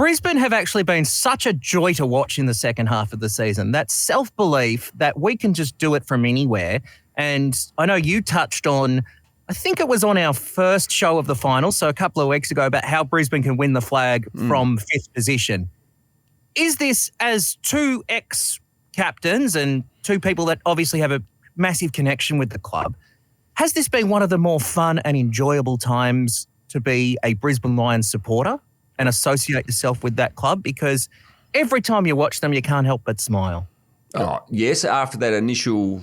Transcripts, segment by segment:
Brisbane have actually been such a joy to watch in the second half of the season. That self-belief that we can just do it from anywhere. And I know you touched on, I think it was on our first show of the final, so a couple of weeks ago, about how Brisbane can win the flag from fifth position. Is this, as two ex-captains and two people that obviously have a massive connection with the club, has this been one of the more fun and enjoyable times to be a Brisbane Lions supporter and associate yourself with that club? Because every time you watch them, you can't help but smile. Oh, yes, after that initial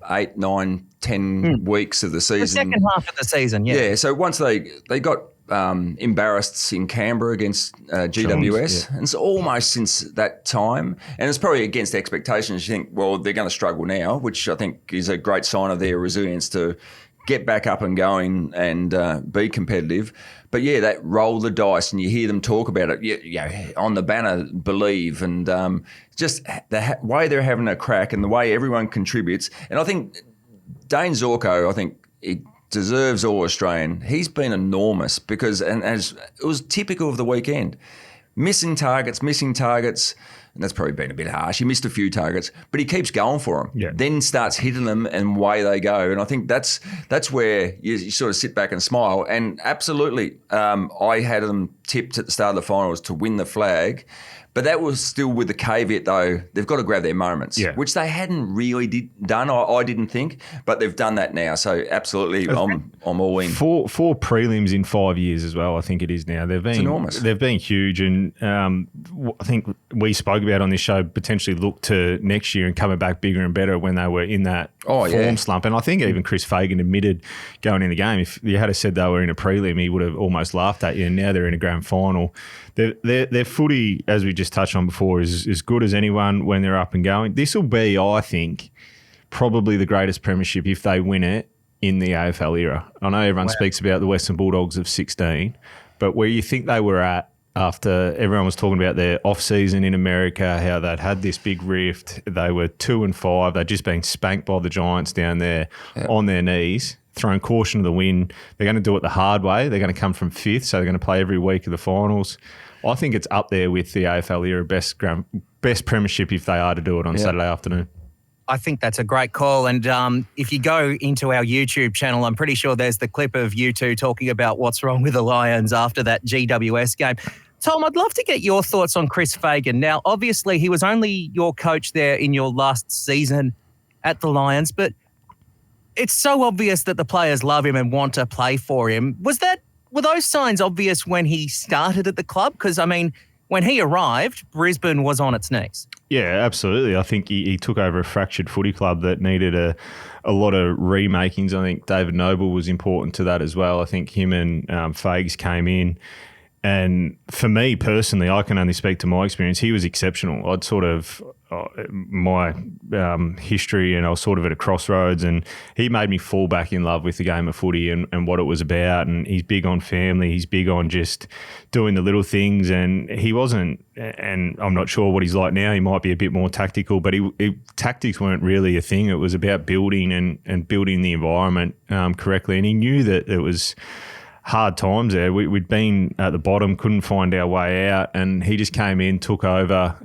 8, 9, 10 weeks of the season. The second half of the season, yeah. Yeah, so once they got embarrassed in Canberra against GWS, and it's almost since that time, and it's probably against expectations. You think, well, they're going to struggle now, which I think is a great sign of their resilience to get back up and going and be competitive. But yeah, that roll the dice, and you hear them talk about it. Yeah, on the banner, believe, and just the way they're having a crack and the way everyone contributes. And I think Dane Zorko, he deserves All-Australian. He's been enormous because, and as it was typical of the weekend, missing targets, and that's probably been a bit harsh. He missed a few targets, but he keeps going for them. Yeah. Then starts hitting them, and away they go. And I think that's where you sort of sit back and smile. And absolutely, I had them tipped at the start of the finals to win the flag. But that was still with the caveat, though, they've got to grab their moments, which they hadn't really done, I didn't think, but they've done that now. So absolutely, I'm all in. Four prelims in 5 years as well, I think it is now. It's enormous. They've been huge, and I think we spoke about on this show potentially look to next year and coming back bigger and better when they were in that form slump. And I think even Chris Fagan admitted going in the game, if you had said they were in a prelim, he would have almost laughed at you. And now they're in a grand final. Their footy, as we just touched on before, is as good as anyone when they're up and going. This will be, I think, probably the greatest premiership if they win it in the AFL era. I know everyone speaks about the Western Bulldogs of 16, but where you think they were at after everyone was talking about their off-season in America, how they'd had this big rift, they were 2-5, they'd just been spanked by the Giants down there on their knees, thrown caution to the wind. They're going to do it the hard way. They're going to come from fifth, so they're going to play every week of the finals. I think it's up there with the AFL era best premiership if they are to do it on Saturday afternoon. I think that's a great call. And if you go into our YouTube channel, I'm pretty sure there's the clip of you two talking about what's wrong with the Lions after that GWS game. Tom, I'd love to get your thoughts on Chris Fagan. Now, obviously, he was only your coach there in your last season at the Lions, but it's so obvious that the players love him and want to play for him. Were those signs obvious when he started at the club? Because, I mean, when he arrived, Brisbane was on its knees. Yeah, absolutely. I think he took over a fractured footy club that needed a lot of remakings. I think David Noble was important to that as well. I think him and Fags came in. And for me personally, I can only speak to my experience. He was exceptional. I'd sort of my history, and I was sort of at a crossroads, and he made me fall back in love with the game of footy and what it was about. And he's big on family. He's big on just doing the little things. And he wasn't, and I'm not sure what he's like now. He might be a bit more tactical, but tactics weren't really a thing. It was about building and building the environment correctly. And he knew that it was hard times there. We'd been at the bottom, couldn't find our way out, and he just came in, took over,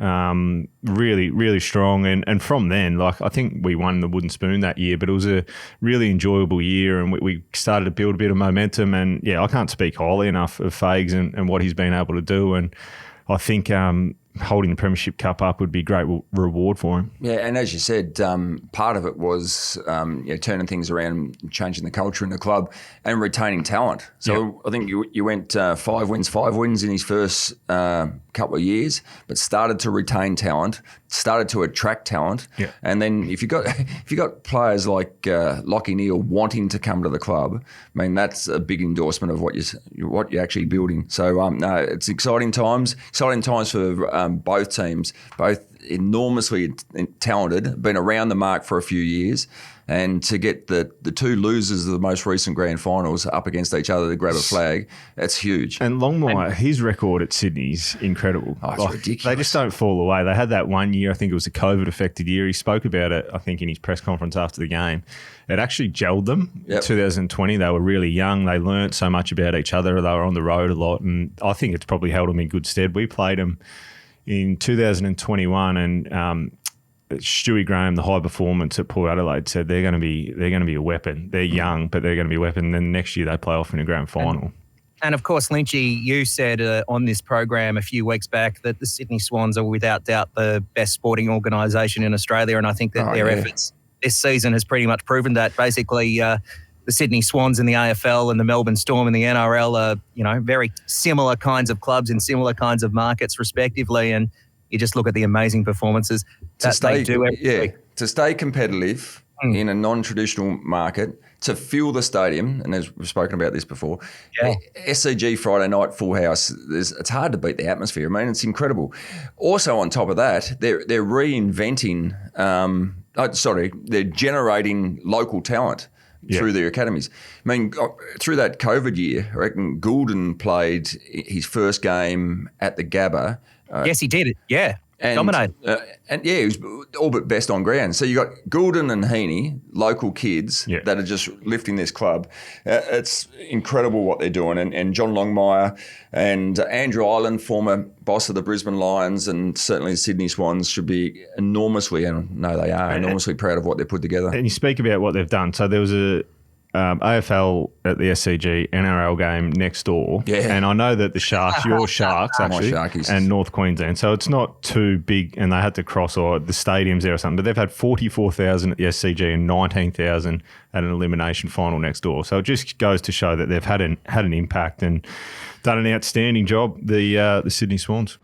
really, really strong. And from then, I think we won the wooden spoon that year, but it was a really enjoyable year, and we started to build a bit of momentum. And yeah, I can't speak highly enough of Fags and what he's been able to do. And I think holding the Premiership Cup up would be a great reward for him. Yeah, and as you said, part of it was turning things around, changing the culture in the club and retaining talent. So I think you went 5 wins in his first couple of years, but started to retain talent, started to attract talent. Yeah. And then if you got players like Lachie Neale wanting to come to the club, I mean, that's a big endorsement of what you're actually building. So no, it's exciting times for both teams, both enormously talented, been around the mark for a few years. And to get the two losers of the most recent grand finals up against each other to grab a flag, that's huge. And Longmire, his record at Sydney's incredible. Oh, it's ridiculous. They just don't fall away. They had that one year, I think it was a COVID-affected year. He spoke about it, I think, in his press conference after the game. It actually gelled them. Yep. In 2020, they were really young. They learnt so much about each other. They were on the road a lot, and I think it's probably held them in good stead. We played them in 2021, and Stewie Graham, the high performance at Port Adelaide, said they're going to be a weapon. They're young, but they're going to be a weapon. And then next year they play off in a grand final. And of course, Lynchy, you said on this program a few weeks back that the Sydney Swans are without doubt the best sporting organisation in Australia, and I think that their efforts this season has pretty much proven that. Basically, the Sydney Swans in the AFL and the Melbourne Storm in the NRL are, very similar kinds of clubs in similar kinds of markets, respectively, and you just look at the amazing performances that they do every week. To stay competitive in a non-traditional market, to fill the stadium, and as we've spoken about this before, SCG Friday night full house, it's hard to beat the atmosphere. I mean, it's incredible. Also on top of that, they're reinventing, they're generating local talent through their academies. I mean, through that COVID year, I reckon Goulden played his first game at the Gabba. Yes, he did. Yeah, dominated. He was all but best on ground. So you got Goulden and Heaney, local kids that are just lifting this club. It's incredible what they're doing. And John Longmire and Andrew Ireland, former boss of the Brisbane Lions, and certainly the Sydney Swans should be enormously proud of what they've put together. And you speak about what they've done. So there was a AFL at the SCG NRL game next door. Yeah. And I know that the Sharks, your Sharks actually, and North Queensland. So it's not too big, and they had to cross or the stadiums there or something, but they've had 44,000 at the SCG and 19,000 at an elimination final next door. So it just goes to show that they've had an impact and done an outstanding job, the Sydney Swans.